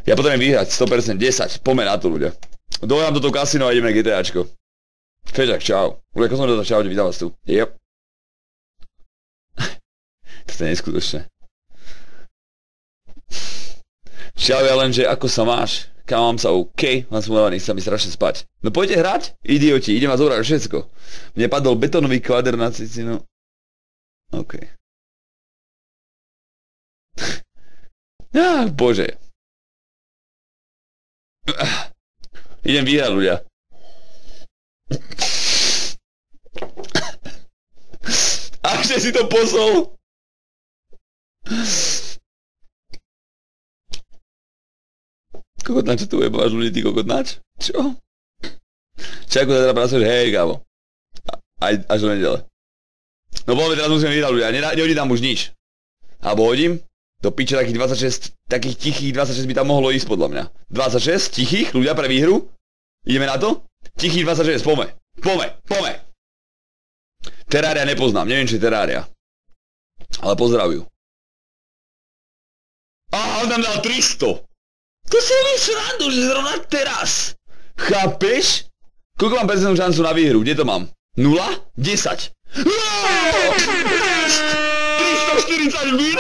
Ja potrebujem vyhrať 100%, 10, poďme na to ľudia. Dovolám toto kasino a ideme na GTAčko. Fežak, čau. Ľudia, ako som to čau, že vítam vás tu. Yep. To je neskutočné. Čau, ja len, že ako sa máš? Kam mám sa OK? Mám smúľovaný, chcem mi strašne spať. No poďte hrať? Idioti, idem vás zobrať všetko. Mne padol betónový kvader na cicinu. OK. Bože. Idem vyhrať, ľudia. A ešte si to posol. Kokotnač, čo tu ujebáš ľudí, ty kokotnač? Čo? Čo ako teda pracuješ? Hej, kávo. Až do nedele. No poďme, teraz musíme vyhrať ľudia, nehodí tam už nič. Alebo hodím? Do piče takých 26, takých tichých 26 by tam mohlo ísť podľa mňa. 26 tichých ľudia pre výhru? Ideme na to? Tichých 26, poďme. Poďme. Terraria nepoznám, neviem či je Terraria. Ale pozdravujú. Á, on nám dal 300. To si robíš srandu, že zrovna teraz. Chápeš? Koľko mám percentnú šancu na výhru? Kde to mám? 0? 10. 340 vín?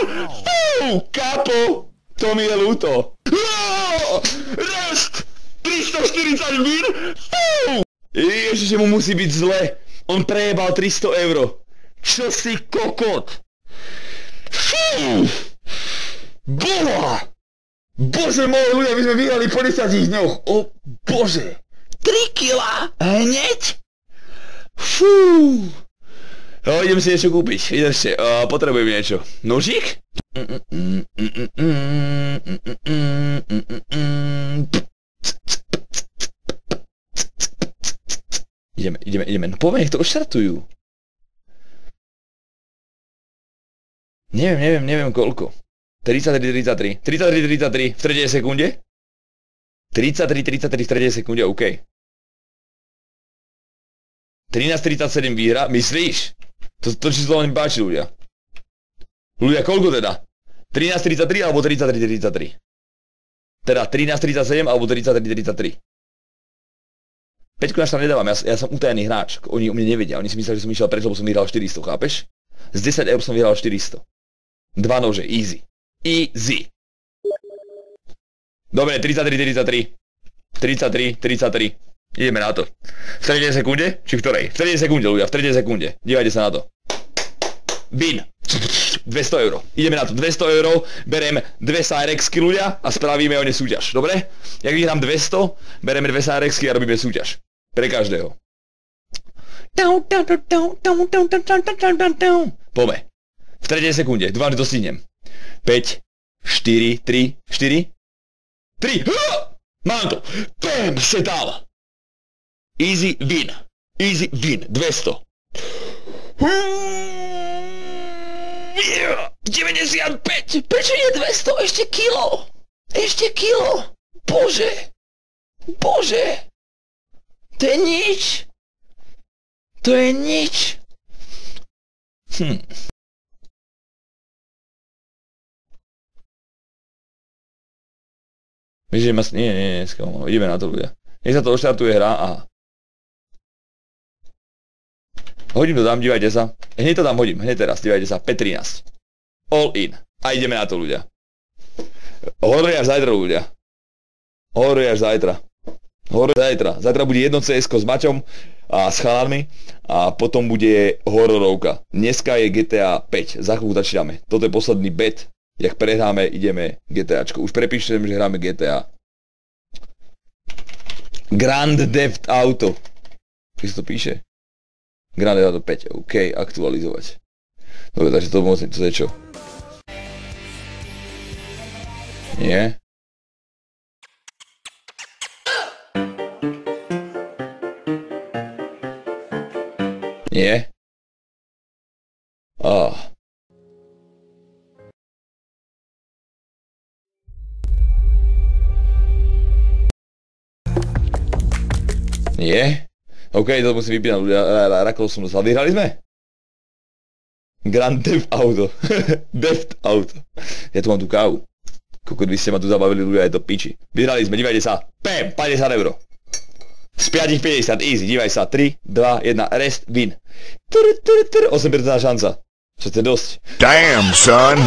Kapo! To mi je ľúto. Rest! 340 vín? Ježiš, mu musí byť zle. On prejebal 300 €. Čo si kokot? Boha! Bože môj, ľudia, my sme vyhrali po 10 dňoch. O bože. 3 kila hneď? Fú. Idem si niečo kúpiť. Idem ešte. Potrebujem niečo. Nožík? Ideme. No poďme, nech to oštartujú. Neviem koľko. 33, v 3 sekunde? 33 v 3 sekunde, OK. 13.37 výhra, myslíš? To číslo mi páči, ľudia. Ľudia, koľko teda? 13.33 alebo 33.33? Teda 13.37 alebo 33.33? 5 na tam nedávam, ja som utajený hráč. Oni o mne nevedia, oni si mysleli, že som išiel preč, lebo som vyhral 400, chápeš? Z 10 € som vyhral 400. 2 nože, easy. Easy. Dobre, 33. Ideme na to. V 3 sekunde? Či v ktorej? V 3 sekunde, ľudia, v 3 sekunde. Dívajte sa na to. Bin. 200 €. Ideme na to. 200 €, berem 2 Cyrexky, ľudia, a spravíme o ne súťaž. Dobre? Jak vyhrám 200, bereme 2 Cyrexky a robíme súťaž. Pre každého. Poďme. V 3 sekunde. Dúfam, že to stihnem. 5, 4, 3, 4, 3, mám to, bam, setal. Easy win, 200. 95, prečo nie 200, ešte kilo, bože, to je nič. Víš, že nie, ideme na to, ľudia. Nech sa to oštartuje hra, aha. Hodím to tam, dívajte sa. Hneď to tam hodím, hneď teraz, dívajte sa, 5.13. All in. A ideme na to, ľudia. Horuje až zajtra, ľudia. Zajtra bude jedno CS-ko s Maťom a s chalanmi a potom bude hororovka. Dneska je GTA 5, za chvíľu začíname. Toto je posledný bet. Jak prehráme, ideme GTAčko. Už prepíšem, že hráme GTA. Grand Theft Auto. Keď sa to píše? Grand Theft Auto 5. OK, aktualizovať. Dobre, takže to môžem, to je čo? Nie? Nie? Nie? OK, to musím vypínať, ľudia, rakol som dostal. Vyhrali sme? Grand Theft Auto. Theft Auto. Ja tu mám tú kávu. Kukut, vy ste ma tu zabavili ľudia, je to piči. Vyhrali sme, dívajte sa. Pam, 50 €. Z 5 50, easy, dívaj sa. 3, 2, 1, rest, win. 8% šanca. Čo to je dosť. Damn, son!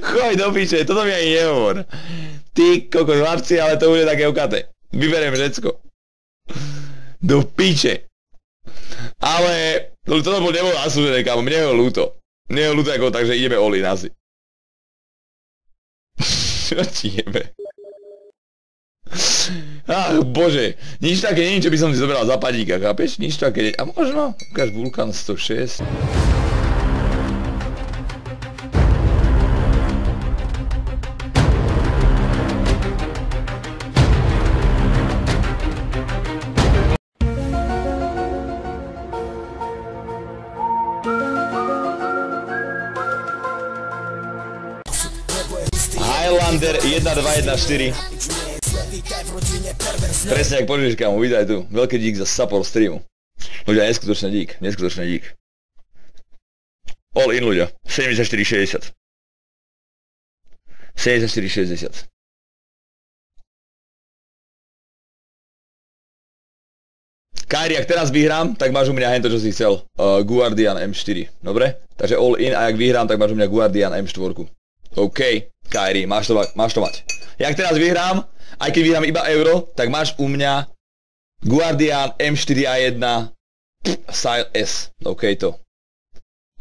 Choď do piče, toto mi ani nehovor. Ty kokos chlapci, ale to bude také okaté. Vyberiem všetko. Do piče. Ale toto nebolo zasúžené, kámo, mne je ho ľúto. Mne je ho ľúto ako, takže ideme all in asi. Čo ti jebe? Ach bože, nič také nie, čo by som si zobral za padíka, chápeš? Nič také nie. A možno, ukáž Vulkan 106. Highlander 1214. Presne jak požiješ, kámo, vítaj tu. Veľký dík za support streamu. Ľudia, neskutočný dík, neskutočný dík. All in ľudia, 74,60. 74,60. Kairi, ak teraz vyhrám, tak máš u mňa hento, čo si chcel. Guardian M4, dobre? Takže all in a ak vyhrám, tak máš u mňa Guardian M4. OK, Kairi, máš to mať. Jak teraz vyhrám, aj keď vyhrám iba euro, tak máš u mňa Guardian M4A1 Style S. OK to.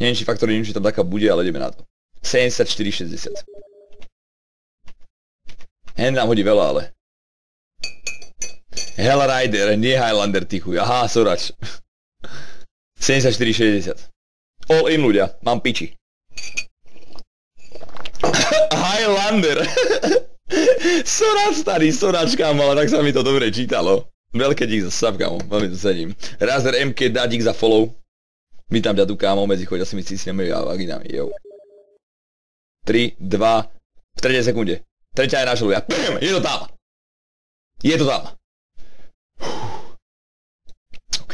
Neviem, či faktor, neviem, či tam taká bude, ale ideme na to. 74,60. Hen nám hodí veľa, ale. Hellrider, nie Highlander, ty chuj. Aha, sorač. 74,60. All in ľudia, mám piči. Highlander. Sorač starý, sorač, kámo, ale tak sa mi to dobre čítalo. Veľké dík za sub, kámo, veľmi to cením. Razer MK dá dík za follow. Vítam ťa tu, kámo, medzi choď, asi mi cisneme a vaginami, jo. 3, 2, v 3 sekunde. Tretia je naša ľudia. Bam, je to tam. Je to tam. OK.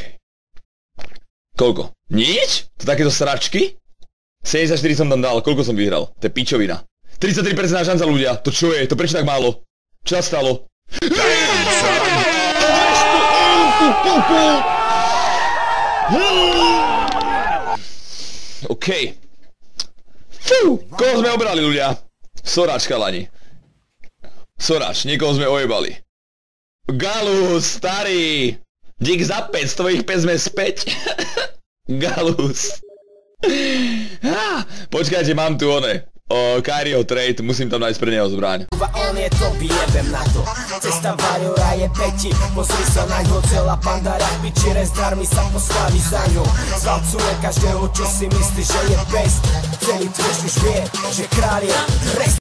Koľko? Nič? To takéto sračky? 74 som tam dal, koľko som vyhral? To je pičovina. 33% šanca ľudia, to čo je? To prečo tak málo? Čo sa stalo? OK. Fú, koho sme obrali ľudia? Sorač, chalani. Sorač, niekoho sme ojebali. Galus, starý. Dík za 5, z tvojich 5 sme späť. Galus. Počkajte, mám tu one. Kairiho trade, musím tam nájsť pre neho zbraň. On je to, jebem na to. Cesta Varjora je peti. Pozri sa na ňo, celá pandara v piči. Rezdar mi sa postaví za ňou. Zalcuje každého, čo si myslí, že je best. Celý Twitch už vie, že kráľ je